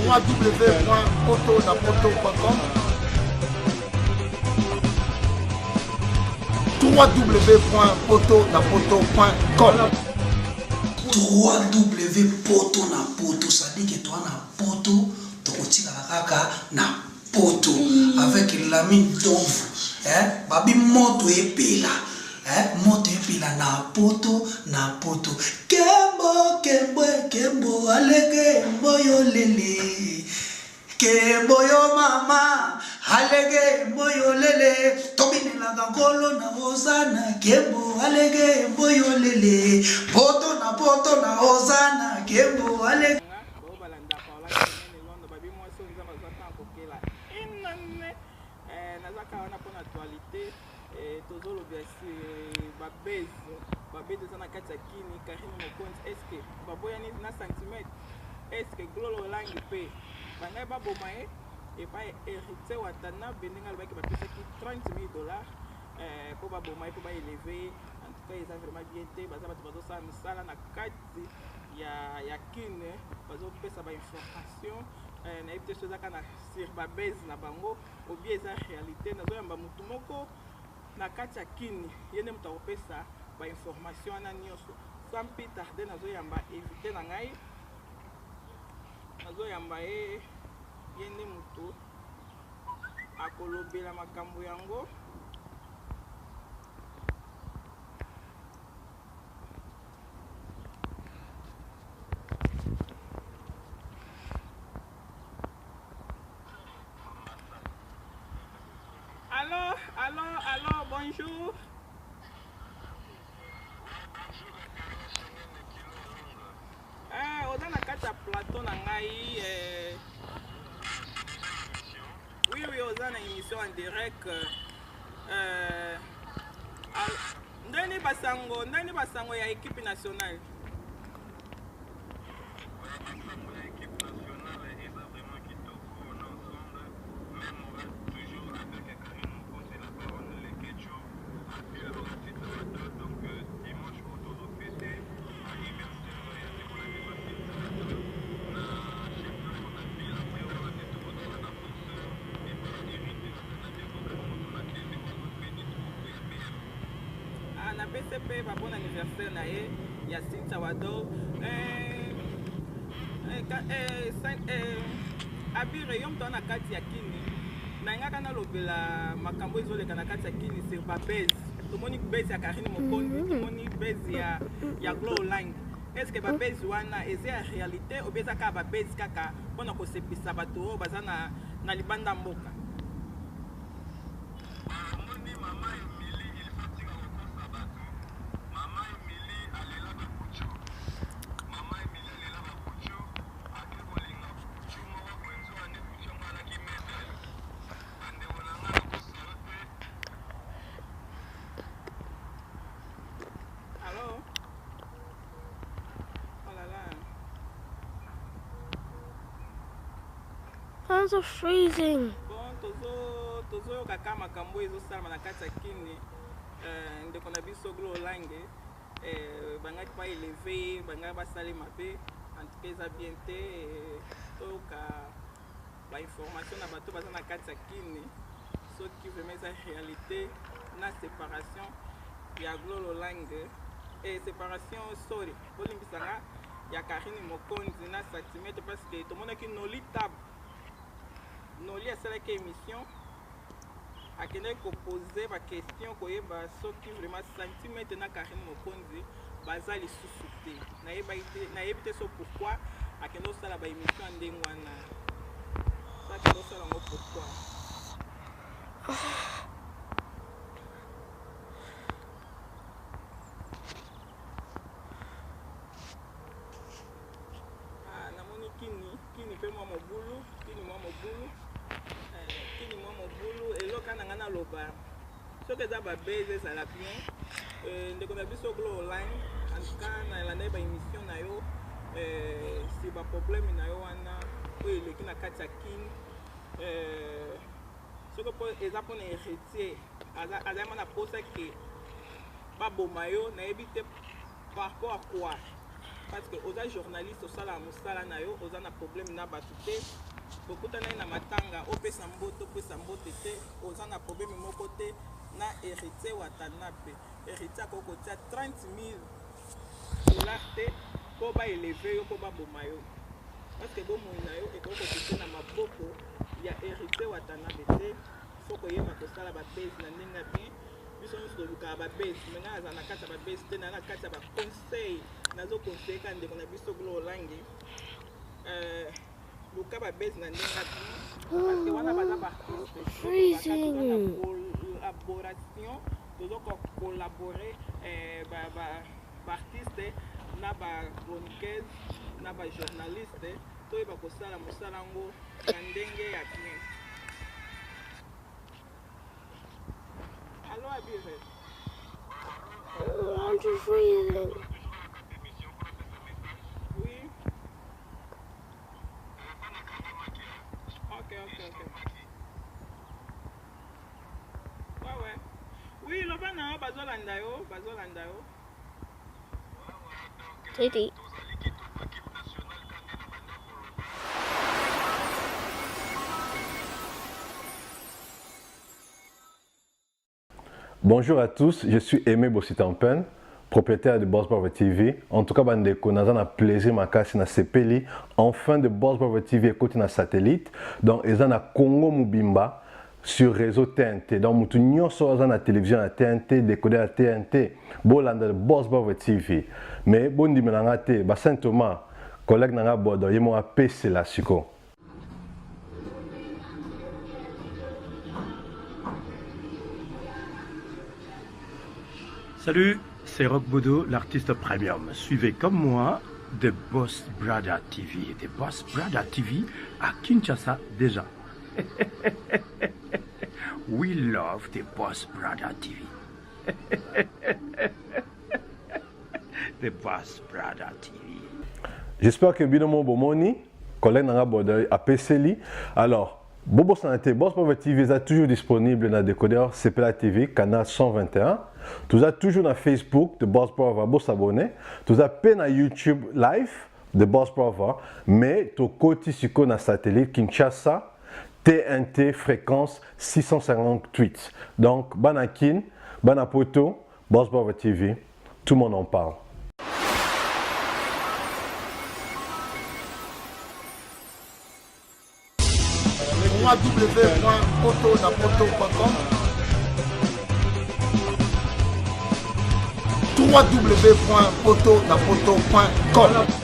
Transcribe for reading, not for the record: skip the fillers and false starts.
www.potonapoto.com www.potonapoto.com www.potonapoto, ça dit que toi na poto, tu continues la kaka na poto avec l'ami d'ombre, babi moto epela, moto epela na poto, kembo kembo alege mboyo lele, kembo yo mama alege mboyo lele, tobine la gangolo na ozana, kembo alege mboyo lele, poto na ozana, kembo alege. Est-ce que glolo langue pe banga ba bomae et pas hérité watana beninga le baki ba pesa ki $30,000 pour ba bomae pour ba élever. En tout cas ils ont vraiment bien été baza ba bazo sa misala na kati ya kine bazo pesa ba information na ipte chose kana sur ba base na bango ou bien eza réalité na zo yamba mutu moko na kati ya kine yene mutu opesa ba information na nyoso sans plus tarder na zo yamba éviter na ngai nazo yamba yende mutu akolobela makambo yango Allô, bonjour. On a la carte à plateau oui, on a une émission en direct. Ndani basango ya équipe nationale. Na PCP va bon anniversaire na ye ya Cynthia Wado abire yom tona kati ya kini na ngaka na lobela makambo ezoleka na kati ya kini sur ba base tomoni base ya Karine Mokondi tomoni base ya Glow Line. Est-ce que ba base wana eza ya réalité ou bien ka ba base kaka pona ko sepisa bato baza na libanda mboka? Hands are freezing. Bon, tozo kaka makambo ezosala na kati ya kini ndeko na biso Glow Line banga pa élever banga basali mabe en tout cas eza bien te toka ba information na bato baza na kati ya kini soki vraiment eza réalité na séparation ya Glow Line séparation sorry bolimbisanga ya Karine Mokonzi na Satimete parce que tomonaki noli table noli asalaki émission akendaki kopose baquestion koyeba soki vraiment Satimete na Karine Mokonzi baza lisusu te nayebi te so pourquoi akende osala baémission ya ndenge wana so akende osala yango pourquoi namoni kini pe mwa mobulu eloka na nga na loba soki eza babese ezala bien ndeko na biso Glow Line en tout cas na elanda baémission na yo si baproblème na yo wana oyo eleki na kati ya kini soki eza mpona héritier azalama na posa ke baboma yo nayebi te par rapport à quoi parce que oza journaliste osala mosala na yo oza na problème na bato te bokutana na matanga opesa mboto opesa mbote te oza na problème moko te na héritier watanabe héritier akokotia 30 000 dollars te po baeleve yo po baboma yo parce que bomoi na yo ekokokite na maboko ya héritier watanabe te fo koyeba kosala babase na ndenge ya bien biso nyonso tolukaka babase menga aza na kati ya babase te na kati ya baconseil nazoconseille ka ndeko na biso Glo Olange luka babase na ndenge ya bien parce que wana baza collaboration tozokocollabore baartiste na bachroniqueuse na bajournaliste toyeba kosala mosala yango na ndenge ya bien. Allô Abiré. I'm just freezing. Oui. Ok. Ouais. Oui, le ban na bazolanda yo. Titi. Bonjour à tous, je suis Aimé Bossitampen, propriétaire de Boss Brother TV. En tout cas, bandeko, nous avons plaisir makasi na sepeli. Enfin de Boss Brother TV écoute na satellite. Donc, ils ont na Congo Mubimba sur réseau TNT. Donc, mutu nyonso aza na télévision à TNT, décodeur à TNT. Bolanda de Boss Brother TV. Mais bon dimenanga te, ba Saint Thomas, collègue nanga bodo, yemo a PC la siko. Salut, c'est Rock Bodo, l'artiste premium. Suivez comme moi The Boss Brother TV. The Boss Brother TV à Kinshasa déjà. We love The Boss Brother TV. The Boss Brother TV. J'espère que Binomo Bomoni, collègue nanga bodo a PC. Alors, Bobo Santé, Boss Brother TV est toujours disponible dans le décodeur CPLA TV, canal 121. Tout ça toujours dans Facebook de Boss Brother, vous s'abonner. Tout ça peine à YouTube live de Boss Brother, mais tout côté sur le satellite Kinshasa, TNT fréquence 658. Donc, Banakin, Banapoto, Boss Brother TV, tout le monde en parle. www.potonapoto.com www.potonapoto.com